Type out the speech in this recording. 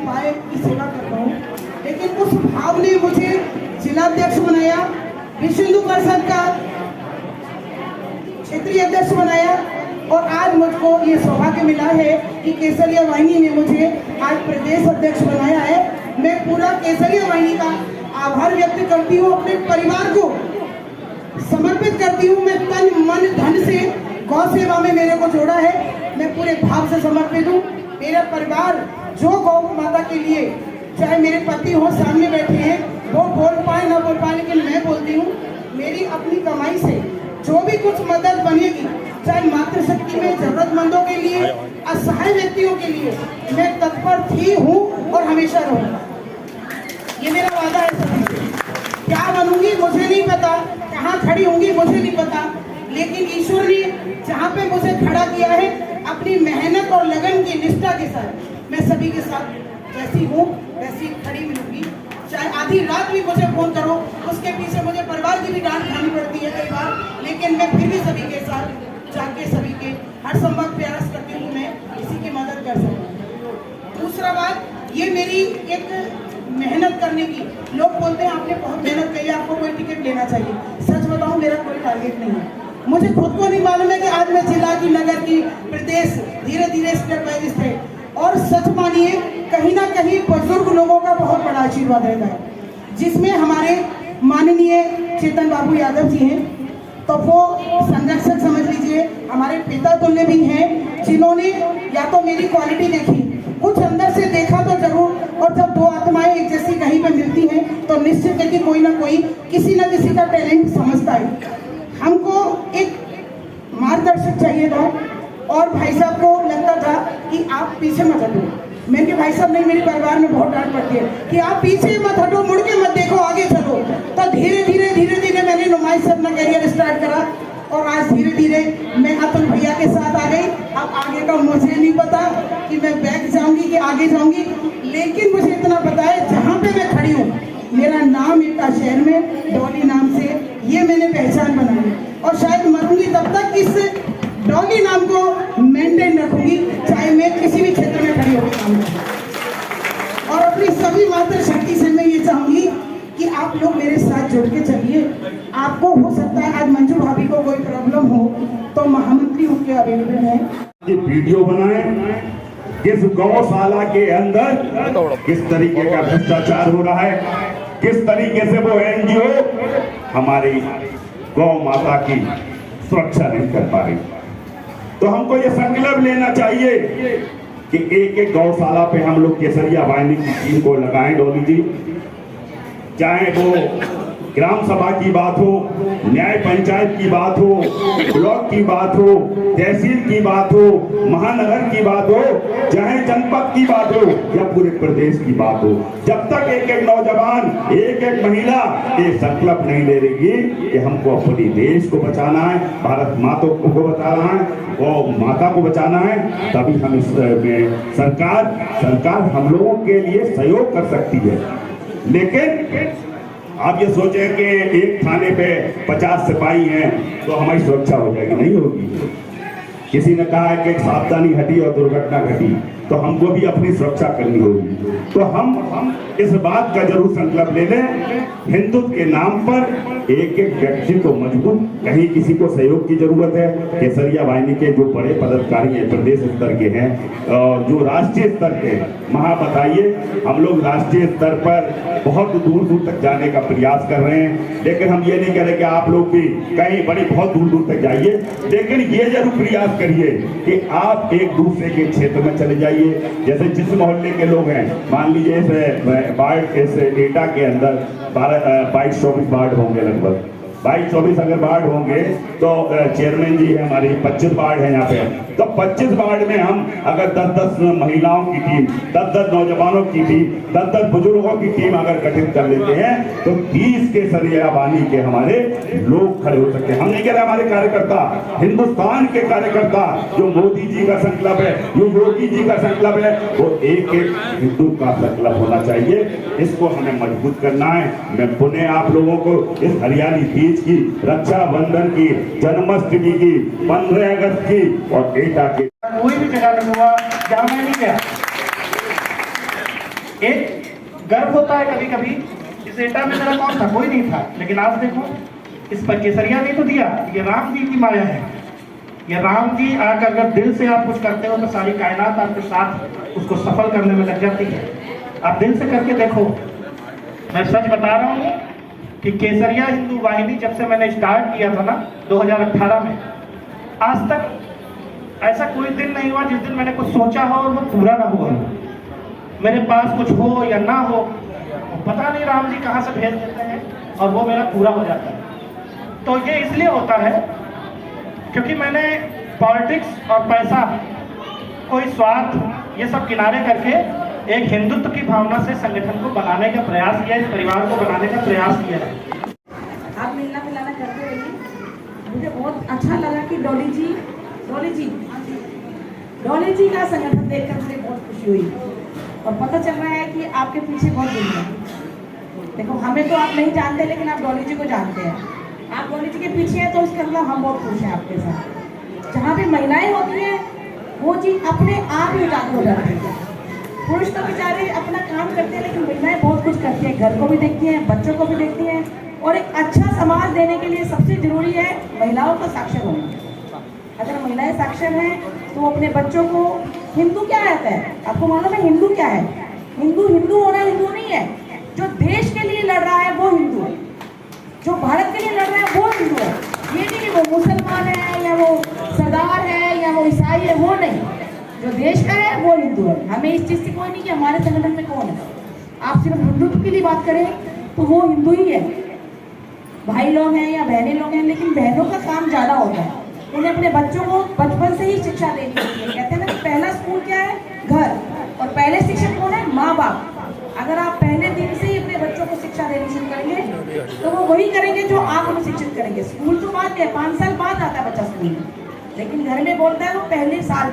उपाय की सेवा करता हूँ, लेकिन उस भाव ने मुझे जिलाध्यक्ष बनाया, विश्व हिंदू परिषद का क्षेत्रीय अध्यक्ष बनाया और आज मुझको ये सौभाग्य मिला है कि केसरिया वाहिनी ने मुझे आज प्रदेश अध्यक्ष बनाया है। मैं पूरा केसरिया वाहिनी का आभार व्यक्त करती हूँ, अपने परिवार को समर्पित करती हूँ। मैं तन मन धन से गौ सेवा में मेरे को जोड़ा है, मैं पूरे भाव से समर्पित हूँ। मेरा परिवार जो गौ माता के लिए, चाहे मेरे पति हो सामने बैठे हैं, वो बोल पाए ना बोल पाए, लेकिन मैं बोलती हूँ मेरी अपनी कमाई से जो भी कुछ मदद बनेगी, चाहे मातृशक्ति में जरूरतमंदों के लिए, असहाय व्यक्तियों के लिए, मैं तत्पर थी हूँ और हमेशा रहूँगा। ये मेरा वादा है सभी से। क्या बनूंगी मुझे नहीं पता, कहाँ खड़ी होंगी मुझे नहीं पता, लेकिन ईश्वर ने जहाँ पे मुझे खड़ा किया है, अपनी मेहनत और लगन की निष्ठा के साथ मैं सभी के साथ जैसी हूँ वैसी खड़ी मिलूंगी। चाहे आधी रात भी मुझे फोन करो, उसके पीछे मुझे परिवार की भी डांट खानी पड़ती है कई बार, लेकिन मैं फिर भी सभी के साथ जाके सभी के हर संभव प्रयास करती हूँ मैं किसी की मदद कर सकूँ। दूसरा बात, ये मेरी एक मेहनत करने की, लोग बोलते हैं आपने बहुत मेहनत की, आपको कोई टिकट लेना चाहिए। सच बताऊं, मेरा कोई टारगेट नहीं है। मुझे खुद को नहीं मालूम है कि आज मैं जिला की, नगर की, प्रदेश, धीरे धीरे स्टेप बाय स्टेप। और सच मानिए, कहीं ना कहीं बुजुर्ग लोगों का बहुत बड़ा आशीर्वाद रहता है, जिसमें हमारे माननीय चेतन बाबू यादव जी हैं, तो वो संरक्षक समझ लीजिए, हमारे पिता तुल्य भी हैं, जिन्होंने या तो मेरी क्वालिटी देखी, कुछ अंदर से देखा तो जरूर, और जब दो आत्माएं एक जैसी कहीं पर मिलती हैं तो निश्चित है कि कोई ना कोई किसी ना किसी का टैलेंट समझता है। हमको एक मार्गदर्शक चाहिए था, और भाई साहब को लगता था कि आप पीछे मत हटो। मैंने कहा भाई साहब नहीं, मेरे परिवार में बहुत डांट पड़ती है कि आप पीछे मत हटो, मुड़ के मत देखो, आगे चलो। तो धीरे धीरे मैंने नुमाइश से अपना करियर स्टार्ट करा, और आज धीरे धीरे मैं अतुल भैया के साथ आ गई। अब आगे का मुझे नहीं पता कि मैं बैक जाऊंगी कि आगे जाऊंगी, लेकिन मुझे इतना पता है जहाँ पे मैं खड़ी हूँ, मेरा नाम इतना शहर में डॉली नाम से, ये मैंने पहचान बनाई, और शायद मरूंगी तब तक इस डॉली नाम को मेंटेन रखूंगी, चाहे मैं किसी भी क्षेत्र में खड़ी होकर काम करूँ। और अपनी सभी मातृशक्ति से मैं ये चाहूंगी कि आप लोग मेरे साथ जुड़ के चलिए। आपको हो सकता है आज मंजू भाभी को कोई प्रॉब्लम हो तो महामंत्री उनके अवेलेबल है। ये वीडियो बनाए किस गौशाला के अंदर किस तरीके का भ्रष्टाचार हो रहा है, किस तरीके से वो एनजीओ हमारी गौ माता की सुरक्षा नहीं कर पा रही। तो हमको ये संकल्प लेना चाहिए कि एक एक गौशाला पे हम लोग केसरिया वाहिनी की टीम को लगाएं। डॉली जी, चाहे वो ग्राम सभा की बात हो, न्याय पंचायत की बात हो, ब्लॉक की बात हो, तहसील की बात हो, महानगर की बात हो, चाहे जनपद की बात हो या पूरे प्रदेश की बात हो, जब तक एक एक नौजवान, एक एक महिला ये संकल्प नहीं ले रही कि हमको अपने देश को बचाना है, भारत माता को बचाना है, गौ माता को बचाना है, तभी हम इस सरकार हम लोगों के लिए सहयोग कर सकती है। लेकिन आप ये सोचें कि एक थाने पे 50 सिपाही हैं तो हमारी सुरक्षा हो जाएगी, नहीं होगी। किसी ने कहा है कि एक सावधानी हटी और दुर्घटना घटी, तो हमको भी अपनी सुरक्षा करनी होगी। तो हम इस बात का जरूर संकल्प ले लें, हिंदुत्व के नाम पर एक एक व्यक्ति को मजबूत, कहीं किसी को सहयोग की जरूरत है। केसरिया वाहिनी के जो बड़े पदाधिकारी हैं, प्रदेश स्तर के हैं और जो राष्ट्रीय स्तर के हैं, महा बताइए, हम लोग राष्ट्रीय स्तर पर बहुत दूर दूर तक जाने का प्रयास कर रहे हैं। लेकिन हम ये नहीं कह रहे कि आप लोग भी कहीं बड़ी बहुत दूर दूर तक जाइए, लेकिन ये जरूर प्रयास करिए कि आप एक दूसरे के क्षेत्र में चले जाइए। जैसे जिस मोहल्ले के लोग हैं, मान लीजिए वार्ड एटा के अंदर 22-24 वार्ड होंगे, लगभग 22-24 अगर वार्ड होंगे तो चेयरमैन जी है हमारी, 25 वार्ड है यहाँ पे। तो 25 वार्ड में हम अगर 10-10 महिलाओं की टीम, 10-10 नौजवानों की टीम, 10-10 बुजुर्गों की टीम अगर गठित कर लेते हैं तो 30 केसरिया वाहिनी के हमारे लोग खड़े हो सकते हैं। हम नहीं कह रहे हमारे कार्यकर्ता, हिंदुस्तान के कार्यकर्ता, जो मोदी जी का संकल्प है, जो योगी जी का संकल्प है, वो एक एक हिंदू का संकल्प होना चाहिए। इसको हमें मजबूत करना है। मैं पुनः आप लोगों को इस हरियाली तीज की, रक्षाबंधन की, जन्माष्टमी की, 15 अगस्त की और एटा की कोई भी जगह में हुआ जहां मैं नहीं गया, एक गर्व होता है कभी कभी, इस एटा में मेरा कौन था, कोई नहीं था, लेकिन आज देखो इस पर केसरिया नहीं तो दिया, ये राम जी की माया है। ये राम जी आकर अगर दिल से आप कुछ करते हो तो सारी कायनात आपके साथ उसको सफल करने में लग जाती है। आप दिल से करके देखो। मैं सच बता रहा हूँ कि केसरिया हिंदू वाहिनी जब से मैंने स्टार्ट किया था ना 2018 में, आज तक ऐसा कोई दिन नहीं हुआ जिस दिन मैंने कुछ सोचा हो और वो पूरा ना हुआ। मेरे पास कुछ हो या ना हो, पता नहीं राम जी कहाँ से भेज देते हैं और वो मेरा पूरा हो जाता है। तो ये इसलिए होता है क्योंकि मैंने पॉलिटिक्स और पैसा, कोई स्वार्थ, ये सब किनारे करके एक हिंदुत्व की भावना से संगठन को बनाने का प्रयास किया, इस परिवार को बनाने का प्रयास किया है। आप मिलना मिलाना करते रहिए। मुझे बहुत अच्छा लगा कि डॉली जी का संगठन देखकर मुझे बहुत खुशी हुई और पता चल रहा है कि आपके पीछे बहुत दुनिया है। देखो, हमें तो आप नहीं जानते, लेकिन आप डॉली जी को जानते हैं। आप डॉली जी के पीछे हैं तो इसका मतलब हम बहुत खुश हैं आपके साथ। जहाँ भी महिलाएं होती हैं वो चीज अपने आप ही उजागर हो जाती है। पुरुष तो बेचारे अपना काम करते हैं, लेकिन महिलाएं बहुत कुछ करती हैं, घर को भी देखती हैं, बच्चों को भी देखती हैं। और एक अच्छा समाज देने के लिए सबसे जरूरी है महिलाओं का साक्षर होना। अगर महिलाएं साक्षर हैं तो वो अपने बच्चों को, हिंदू क्या रहता है आपको मालूम है? हिंदू क्या है? हिंदू होना हिंदू नहीं है। जो देश के लिए लड़ रहा है वो हिंदू है, जो भारत के लिए लड़ रहा है वो हिंदू है। ये नहीं कि वो मुसलमान है या वो सरदार है या वो ईसाई है, वो नहीं। जो देश का है वो हिंदू है। हमें इस चीज़ से कोई नहीं कि हमारे संगठन में कौन है। आप सिर्फ हिंदुत्व के लिए बात करें तो वो हिंदू ही है। भाई लोग हैं या बहनें लोग हैं, लेकिन बहनों का काम ज़्यादा होता है। उन्हें अपने बच्चों को बचपन से ही शिक्षा देनी चाहिए। कहते हैं ना कि पहला स्कूल क्या है? घर। और पहले शिक्षक कौन है? माँ बाप। अगर आप पहले दिन से ही अपने बच्चों को शिक्षा देनी शुरू करेंगे तो वो वही करेंगे जो आप उन्हें शिक्षित करेंगे। स्कूल तो बाद में, 5 साल बाद आता है बच्चा स्कूल में, लेकिन घर में बोलता है वो पहले साल में।